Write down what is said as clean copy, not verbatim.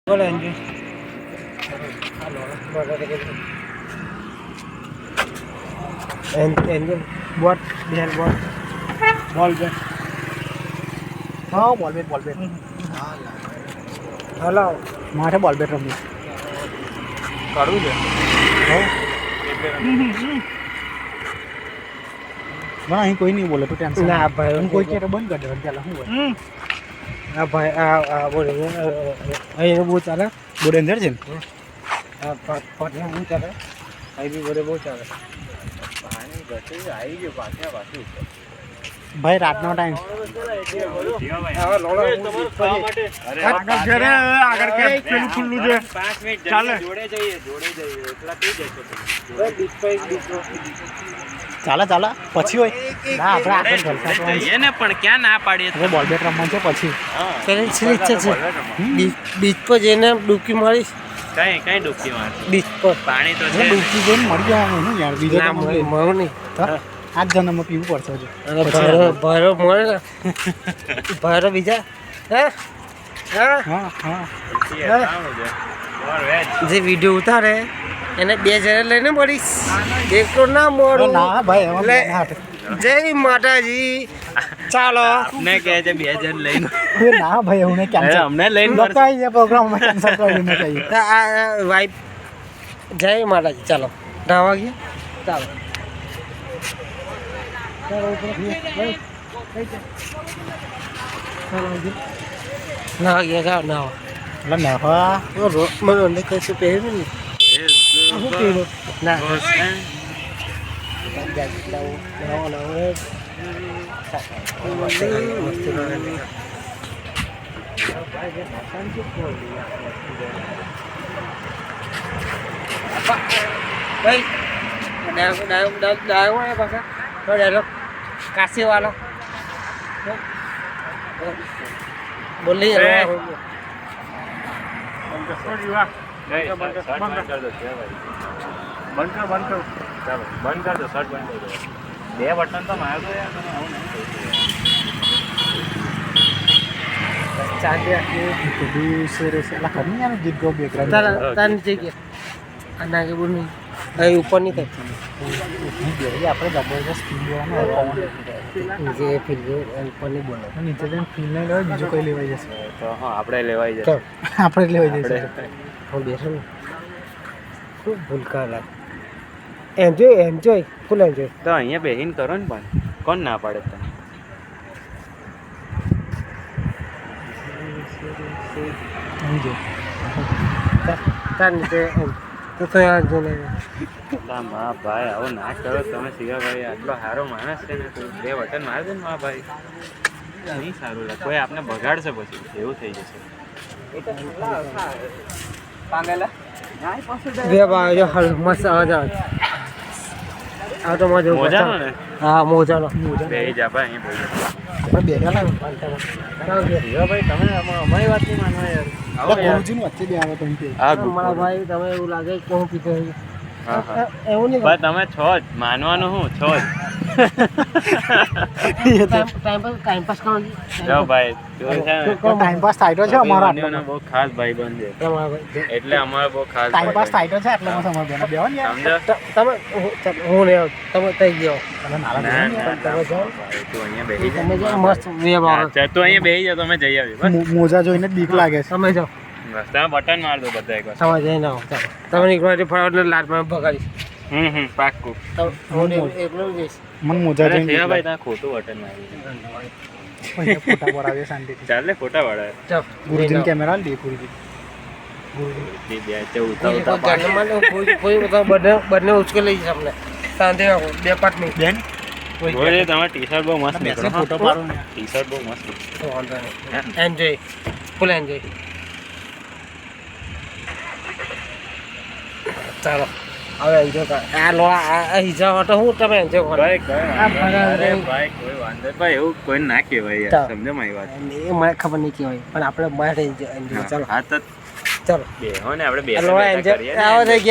Boleh anjing. Anjing buat biar buat ball bet. Oh, ball bet. Halo. મારે ball bet રમવું. કાઢવું છે ના અહીં કોઈ નહીં બોલે તો ટેન્શન ના ભાઈ હું કોઈ કે બંધ કરી દે પેલા શું હોય આ ભાઈ આ બોલે અહીં બહુ ચાલે બહુ ડેન્જર છે ને આ પટના બહુ ચાલે અહીં બી બોલે બહુ ચાલે પાણી ઘટી આવી ગયું પાછું ભાઈ રાતનો ટાઈમ આવા લોળો આગળ કે પેલું ખુલ્લું છે 5 મિનિટ ચાલે. જોડે જઈએ એટલા થઈ જશે ચાલે પછી હોય ના આપણે આગળ જલસા કરવાનું છે. ને પણ ક્યાં ના પાડીએ હવે બોલ બેટ રમવાનું છે પછી બીચ પર જઈને ડૂબકી મારીશ કઈ ડૂબકી માર બીચ પર પાણી તો એટલે ડૂબકી જઈને મરી જવાનું શું યાર બીજો ના કામ નહીં. મળું નહીં આ જ જન્મમાં પીવું પડશે હજુ અને ભાઈરો મળે ને ભાઈરો બીજા હે હા હા જે વિડીયો ઉતારે એને 2000 લઈને મળીશ એકલો ના મળું ના ભાઈ એમાં એટલે ના જય માતાજી ચાલો અમને કહે છે 2000 લઈને ના ભાઈ એવું નહીં કેન્સલ અમને લઈને લખાઈ છે પ્રોગ્રામમાં કેન્સલ કરી દે કહીએ આ વાઈફ જય માતાજી ચાલો નાવા ગયા ચાલો નાવા ગયા જાઓ નાવા એટલે નવા મને અંદર કશું પહેર્યું નહીં શું પહેર્યું ના કાશી વાળો બોલી બંધ કર દો શર્ટ બંધ કરી દો બે બટન તો મારતો યાર તમે આવું નહીં કરતું ચાંદી આખી દૂસરે સે લા કરની યાર ગીત ગો બેકગ્રાઉન્ડ તાર નીચે ગયા આ નાગે બોલ નહીં અહીં ઉપર નહીં થાય આપણે જબરદસ્ત ફીલ લેવાનું નીચે ફીલ ઉપર નહીં બોલો નીચે જઈને ફીલ નહીં લેવાય બીજું કોઈ લેવાઈ જશે તો હા આપણે લેવાઈ જશે આપણે જ લેવાઈ જશે હું બેસો ને ખૂબ ભૂલકા લાગે એન્જોય ફૂલ એન્જોય તો અહીંયા બેહીન કરો ને પણ કોણ ના પાડે તમે અહીં જો તાર નીચે તો ત્યાં જઈને મા ભાઈ આવો ના કરો તમે શિવા ભાઈ આટલો સારો માણસ છે ને તો બે બટન માર દે ને મા ભાઈ નહીં સારું લાગે કોઈ આપને બગાડશે પછી એવું થઈ જશે બે બાજુ હાલ મસ્ત અવાજ આવે આ તો મજા મોજાનો ને હા મોજાનો બે જા ભાઈ અહીંયા આપણે બેઠા શિવા ભાઈ તમે અમારી વાત નહીં માનવા યાર આવો યાર ગુરુજીનું વચ્ચે બે આવે તો મારા ભાઈ તમે એવું લાગે કે હું પીતો હા હા એવું નહીં ભાઈ તમે છો જ માનવાનું હું છો જ ટાઈમ પાસ કરો જો ભાઈ તું છે ને ટાઈમ પાસ થાય તો છે અમારો બંનેઓનો બહુ ખાસ ભાઈબંધ છે તમારા ભાઈ એટલે અમારો બહુ ખાસ ટાઈમ પાસ ભાઈબંધ. થાય તો છે એટલે સમજ બેહો ને યાર સમજો તમે હું નહીં તમે થઈ ગયો એટલે નાલા ના બેહો ને ના યાર. ના ભાઈ, તું અહીંયા બેસી જા. તમે જાઓ મસ્ત વેબ આવે અચ્છા તું અહીંયા બેસી જા તમે જઈ આવી બસ મોજા જોઈને જ બીક લાગે છે તમે જાઓ બસ તમે બટન માર દો બધા એકવાર તમે જઈને આવો ચાલો તમે નીકળો ફટાફટ લાટમાં ભગાડીશ પાક્કું હું એકલો જઈશ મને મોજા જોઈને બીક ભાઈ લાગે. ત્યાં ખોટું બટન માર્યું અહીંયા ફોટા પડાવીએ શાંતિથી ચાલે ફોટા વાળા ચાલો ગુરુજીને કેમેરા લે ગુરુજી બે તે ઉતા બંને ઉચકેલી છે અમને શાંતિ રાખો બે પાટ નહીં બેન બોલે તમારા ટી શર્ટ બહુ મસ્ત બેસે નીકળો ફોટો પાડો ને ટી શર્ટ બહુ મસ્ત એન્જોય ફૂલ એન્જોય ચાલો હવે એન્જોય કર આ લો આ હિસાબ હતો હું તમે એન્જોય કરો ભાઈ આ ભગા અરે ભાઈ કોઈ વાંધો નહીં. ભાઈ એવું કોઈ ના કહેવાય યાર ચાલ. સમજો મારી વાત એ મને ખબર નહીં કહેવાય પણ આપણે માટે એન્જોય ચાલો હા તો ચાલો બેહો ને આપણે આ લો બેસા એન્જોય કરીએ ને આવો થઈ ગયા